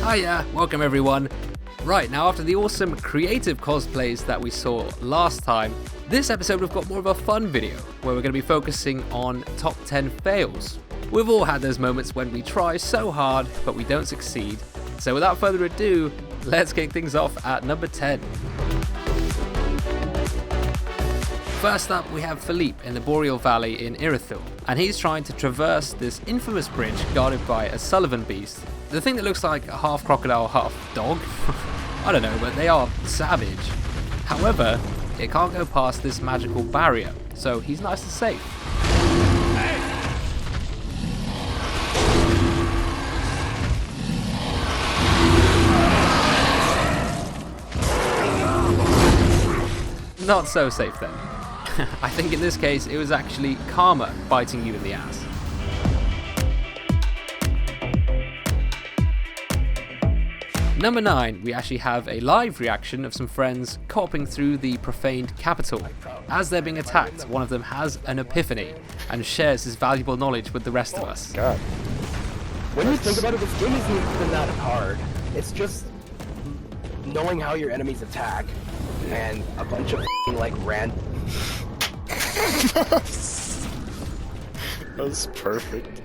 Hiya, welcome everyone. Right, now after the awesome creative cosplays that we saw last time, this episode we've got more of a fun video where we're going to be focusing on top 10 fails. We've all had those moments when we try so hard but we don't succeed. So without further ado, let's kick things off at number 10. First up, we have Philippe in the Boreal Valley in Irithyll, and he's trying to traverse this infamous bridge guarded by a Sullivan beast. The thing that looks like a half crocodile, half dog? I don't know, but they are savage. However, it can't go past this magical barrier, so he's nice and safe. Not so safe then. I think in this case it was actually karma biting you in the ass. Number 9, we actually have a live reaction of some friends copping through the profaned capital. As they're being attacked, one of them has an epiphany and shares his valuable knowledge with the rest of us. God. When you think about it, this game isn't even that hard. It's just knowing how your enemies attack and a bunch of like random. That was perfect.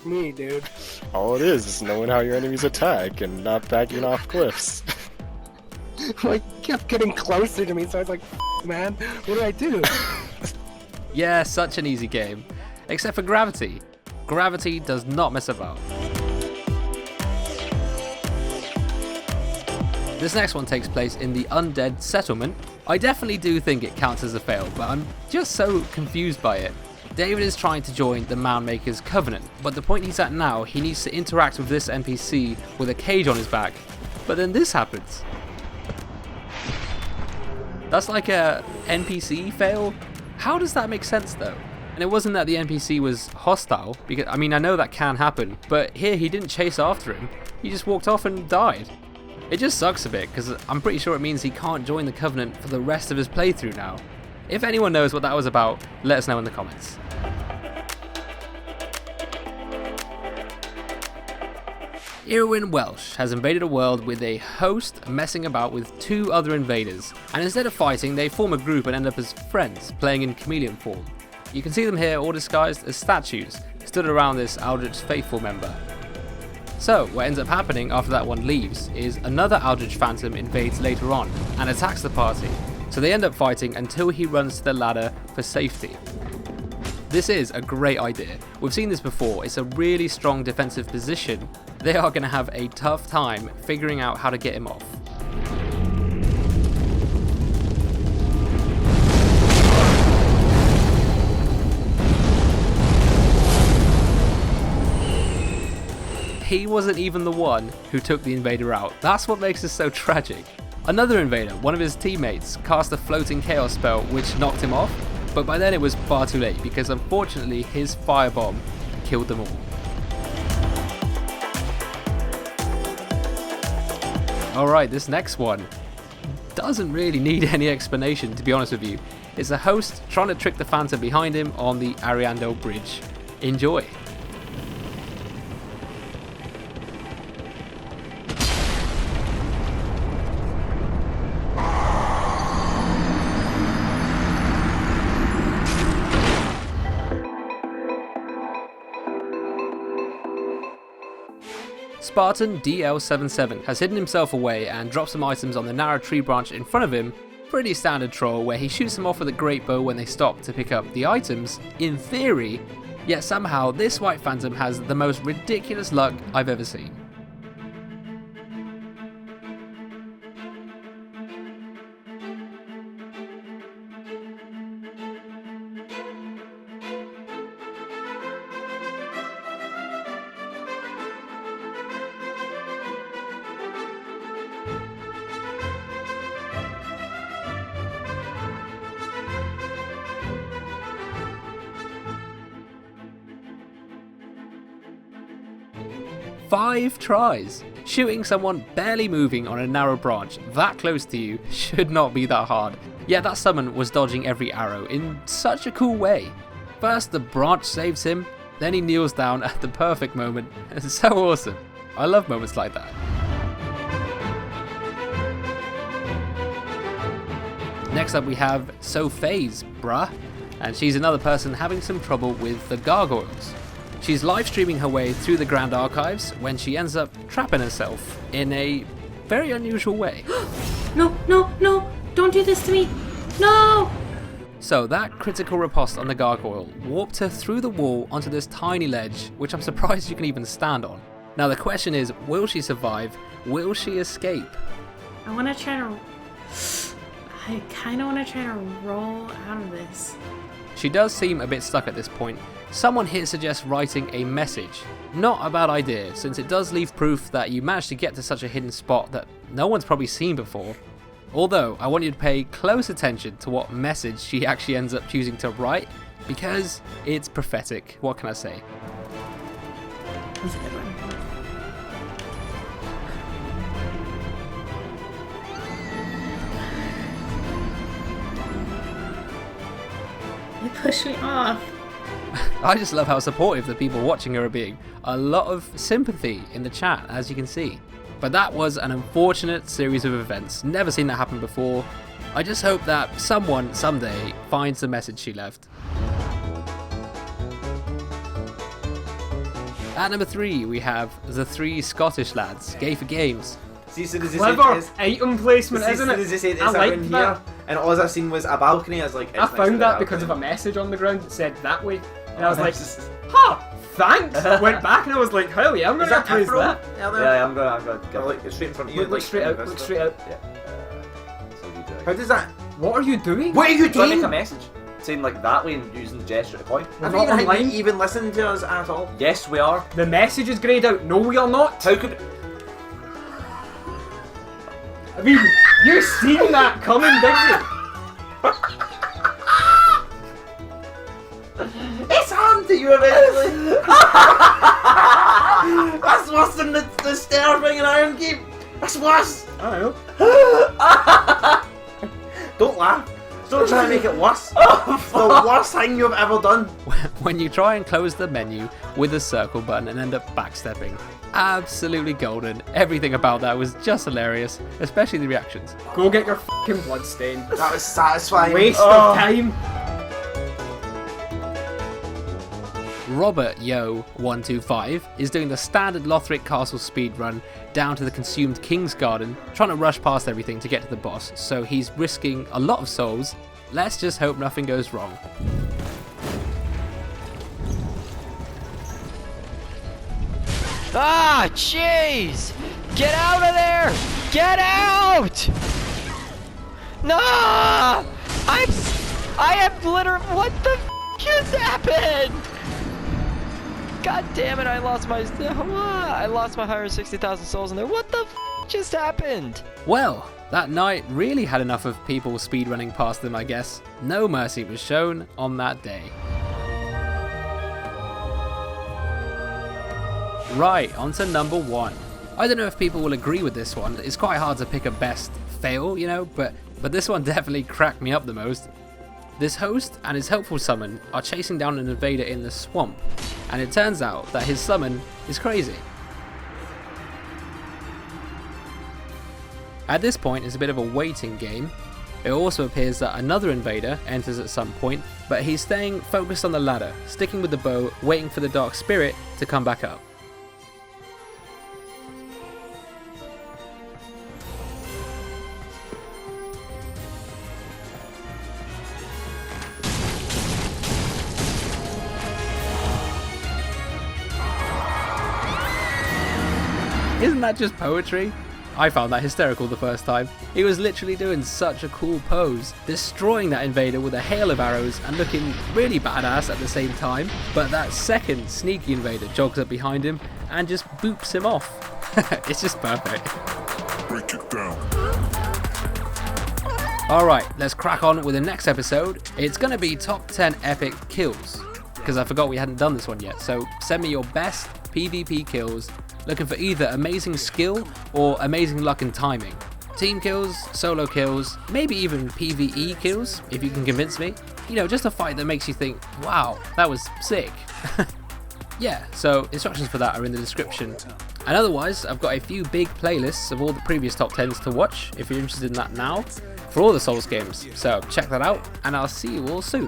Me, dude. All it is knowing how your enemies attack and not backing off cliffs. Like, kept getting closer to me, so I was like, man, what do I do? Yeah, such an easy game. Except for gravity. Gravity does not mess about. This next one takes place in the undead settlement. I definitely do think it counts as a fail, but I'm just so confused by it. David is trying to join the Moundmaker's Covenant, but the point he's at now, he needs to interact with this NPC with a cage on his back. But then this happens. That's like a NPC fail? How does that make sense though? And it wasn't that the NPC was hostile, because I mean I know that can happen, but here he didn't chase after him, he just walked off and died. It just sucks a bit, because I'm pretty sure it means he can't join the Covenant for the rest of his playthrough now. If anyone knows what that was about, let us know in the comments. Irwin Welsh has invaded a world with a host messing about with 2 other invaders, and instead of fighting, they form a group and end up as friends, playing in Chameleon Falls. You can see them here all disguised as statues, stood around this Aldrich faithful member. So, what ends up happening after that one leaves is another Aldrich Phantom invades later on and attacks the party, so they end up fighting until he runs to the ladder for safety. This is a great idea. We've seen this before, it's a really strong defensive position. They are going to have a tough time figuring out how to get him off. He wasn't even the one who took the invader out. That's what makes this so tragic. Another invader, one of his teammates, cast a floating chaos spell which knocked him off, but by then it was far too late because unfortunately his firebomb killed them all. Alright, this next one doesn't really need any explanation, to be honest with you. It's a host trying to trick the Phantom behind him on the Ariandel Bridge. Enjoy. Spartan DL77 has hidden himself away and dropped some items on the narrow tree branch in front of him. Pretty standard troll where he shoots them off with a great bow when they stop to pick up the items, in theory, yet somehow this white phantom has the most ridiculous luck I've ever seen. Five tries! Shooting someone barely moving on a narrow branch that close to you should not be that hard. Yet that summon was dodging every arrow in such a cool way. First the branch saves him, then he kneels down at the perfect moment. So awesome. I love moments like that. Next up we have Sophie's bruh, and she's another person having some trouble with the gargoyles. She's live streaming her way through the Grand Archives when she ends up trapping herself in a very unusual way. No, no, no, don't do this to me. No! So that critical riposte on the gargoyle warped her through the wall onto this tiny ledge, which I'm surprised you can even stand on. Now the question is, will she survive? Will she escape? I want to try to... I kind of want to try to roll out of this. She does seem a bit stuck at this point. Someone here suggests writing a message. Not a bad idea, since it does leave proof that you managed to get to such a hidden spot that no one's probably seen before. Although, I want you to pay close attention to what message she actually ends up choosing to write, because it's prophetic. What can I say? That's a good one. They pushed me off. I just love how supportive the people watching her are being. A lot of sympathy in the chat, as you can see. But that was an unfortunate series of events. Never seen that happen before. I just hope that someone, someday, finds the message she left. At number 3, we have the 3 Scottish lads, Gay for Games. See, so does Clever item placement, see, isn't so it? does they say it's I liked around that. here, and all I've seen was a balcony. I was like, it's I next to found the that because of a balcony. message on the ground that said that way. And I was like, Just- huh, thanks! Went back and I was like, hell yeah, I'm Is gonna that praise Afro? that. Yeah, I'm gonna go like straight in front of you. Look like, straight out, this look stuff. straight out. Yeah. So you do it. How does that? What are you doing? What are you Do I doing? make a message? Saying like that way and using the gesture to point? We're Have not you online. even listened to us at all? Yes, we are. The message is greyed out. No, we are not. How could... I mean, you seen that coming, didn't you? It's happened to you eventually. That's worse than the stair thing in Iron Keep. That's worse. I know. Don't laugh. Don't try to make it worse. It's the worst thing you've ever done. When you try and close the menu with the circle button and end up backstepping. Absolutely golden. Everything about that was just hilarious, especially the reactions. Go get your fucking blood stain. That was satisfying. Waste Oh. of time. Robert Yo125 is doing the standard Lothric Castle speedrun down to the consumed King's Garden, trying to rush past everything to get to the boss, so he's risking a lot of souls. Let's just hope nothing goes wrong. Ah, jeez! Get out of there! Get out! No! I have literally. What the just happened? God damn it! I lost my 160,000 souls in there. What the just happened? Well, that night really had enough of people speedrunning past them, I guess. No mercy was shown on that day. Right, on to number 1. I don't know if people will agree with this one. It's quite hard to pick a best fail, you know, but this one definitely cracked me up the most. This host and his helpful summon are chasing down an invader in the swamp, and it turns out that his summon is crazy. At this point, it's a bit of a waiting game. It also appears that another invader enters at some point, but he's staying focused on the ladder, sticking with the bow, waiting for the dark spirit to come back up. Isn't that just poetry? I found that hysterical the first time. He was literally doing such a cool pose, destroying that invader with a hail of arrows and looking really badass at the same time, but that second sneaky invader jogs up behind him and just boops him off. It's just perfect. Break it down. Alright, let's crack on with the next episode. It's going to be top 10 epic kills, because I forgot we hadn't done this one yet, so send me your best PvP kills. Looking for either amazing skill or amazing luck and timing. Team kills, solo kills, maybe even PvE kills, if you can convince me. You know, just a fight that makes you think, wow, that was sick. Yeah, so instructions for that are in the description. And otherwise, I've got a few big playlists of all the previous top 10s to watch if you're interested in that now, for all the Souls games. So check that out, and I'll see you all soon.